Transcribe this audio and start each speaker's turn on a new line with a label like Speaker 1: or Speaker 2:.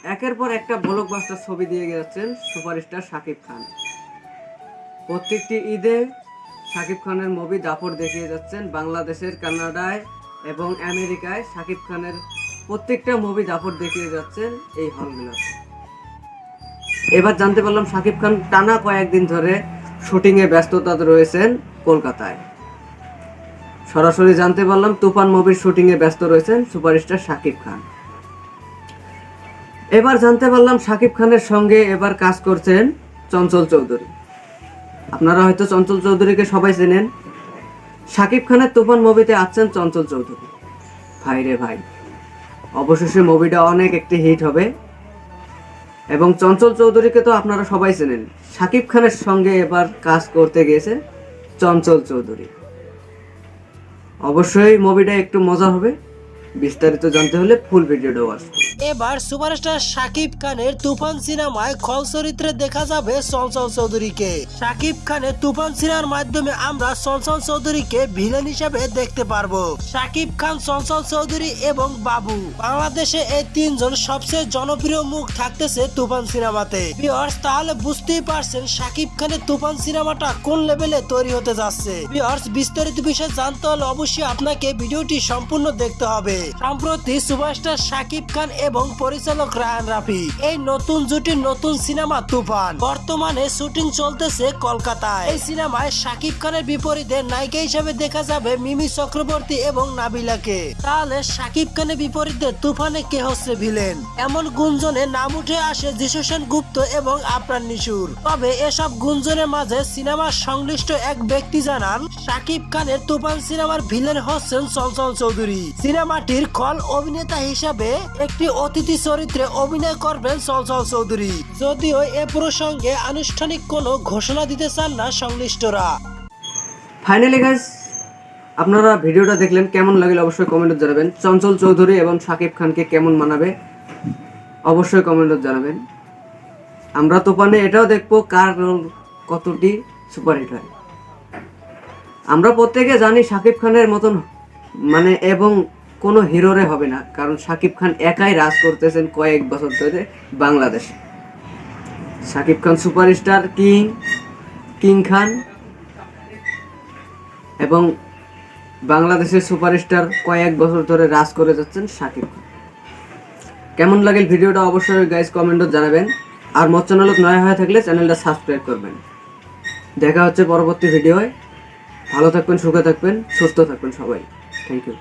Speaker 1: একের পর একটা ব্লকবাস্টার ছবি দিয়ে যাচ্ছেন সুপারস্টার শাকিব খান। প্রত্যেকটি ঈদে শাকিব খানের মুভি দাপট দেখিয়ে যাচ্ছেন। বাংলাদেশের, কানাডায় এবং আমেরিকায় শাকিব খানের প্রত্যেকটা মুভি দাপট দেখিয়ে যাচ্ছেন এই হলগুলোতে। এবার জানতে পারলাম শাকিব খান টানা কয়েকদিন ধরে শুটিংয়ে ব্যস্ততা রয়েছেন কলকাতায়। সরাসরি জানতে পারলাম তুফান মুভির শুটিংয়ে ব্যস্ত রয়েছেন সুপারস্টার শাকিব খান। এবার জানতে পারলাম শাকিব খানের সঙ্গে এবার কাজ করছেন চঞ্চল চৌধুরী। আপনারা হয়তো চঞ্চল চৌধুরীকে সবাই চেনেন। শাকিব খানের তুফান মুভিতে আছেন চঞ্চল চৌধুরী। ভাই রে ভাই, অবশেষে মুভিটা অনেক একটি হিট হবে। এবং চঞ্চল চৌধুরীকে তো আপনারা সবাই চেনেন। শাকিব খানের সঙ্গে এবার কাজ করতে গিয়েছে চঞ্চল চৌধুরী। অবশ্যই মুভিটা একটু মজা হবে। বিস্তারিত জানতে হলে ফুল ভিডিওটা ওয়াচ করুন।
Speaker 2: এবার সুপারস্টার শাকিব খানের তুফান সিনেমায় খল চরিত্রে দেখা যাবে চঞ্চল চৌধুরীকে। শাকিব খানের তুফান সিনেমার মাধ্যমে আমরা চঞ্চল চৌধুরীকে ভিলেন হিসেবে দেখতে পারবো। শাকিব খান, চঞ্চল চৌধুরী এবং বাবু, বাংলাদেশে এই তিনজন সবচেয়ে জনপ্রিয় মুখ থাকতেছে তুফান সিনেমাতে। ভিউয়ার্স, তাহলে বুঝতেই পারছেন শাকিব খানের তুফান সিনেমাটা কোন লেভেলে তৈরি হতে যাচ্ছে। ভিউয়ার্স, বিস্তারিত বিষয় জানতে হলে অবশ্যই আপনাকে ভিডিওটি সম্পূর্ণ দেখতে হবে। সম্প্রতি সুপারস্টার শাকিব খান এবং পরিচালক রায়ান রাফি এই নতুন জুটির নতুন সিনেমা তুফান বর্তমানে শুটিং চলতেছে কলকাতায়। এই সিনেমায় শাকিব খানের বিপরীতে নায়িকা হিসেবে দেখা যাবে মিমি চক্রবর্তী এবং নাবিলাকে। তাহলে শাকিব খানের বিপরীতে তুফানে কে হচ্ছে ভিলেন? এমন গুঞ্জনে নাম উঠে আসে যিশু সেনগুপ্ত এবং আফরান নিশোর। তবে এসব গুঞ্জনের মাঝে সিনেমার সংশ্লিষ্ট এক ব্যক্তি জানান শাকিব খানের তুফান সিনেমার ভিলেন হচ্ছেন চঞ্চল চৌধুরী। সিনেমাটির খল অভিনেতা হিসাবে একটি অতিথি চরিত্রে অভিনয় করবেন চঞ্চল চৌধুরী। যদিও এ প্রসঙ্গে আনুষ্ঠানিক কোনো ঘোষণা দিতে চান না সংশ্লিষ্টরা।
Speaker 1: ফাইনালি গাইস, আপনারা ভিডিওটা দেখলেন, কেমন লাগলো অবশ্যই কমেন্টে জানাবেন। চঞ্চল চৌধুরী এবং শাকিব খানকে কেমন মানাবে অবশ্যই কমেন্টে জানাবেন। আমরা তুফানে এটাও দেখবো কার রোল কতটি সুপারহিট হয়। আমরা প্রত্যেকে জানি শাকিব খানের মতন এবং কোনো হিরোরে হবে না, কারণ শাকিব খান একাই রাজ করতেছেন কয়েক বছর ধরে বাংলাদেশে। শাকিব খান সুপারস্টার, কিং খান, এবং বাংলাদেশের সুপারস্টার কয়েক বছর ধরে রাজ করে যাচ্ছেন শাকিব খান। কেমন লাগে ভিডিওটা অবশ্যই গাইস কমেন্টে জানাবেন। আর মোর চ্যানেলত নয়া হয়ে থাকলে চ্যানেলটা সাবস্ক্রাইব করবেন। দেখা হচ্ছে পরবর্তী ভিডিওয়। ভালো থাকবেন, সুখে থাকবেন, সুস্থ থাকবেন সবাই। Thank you.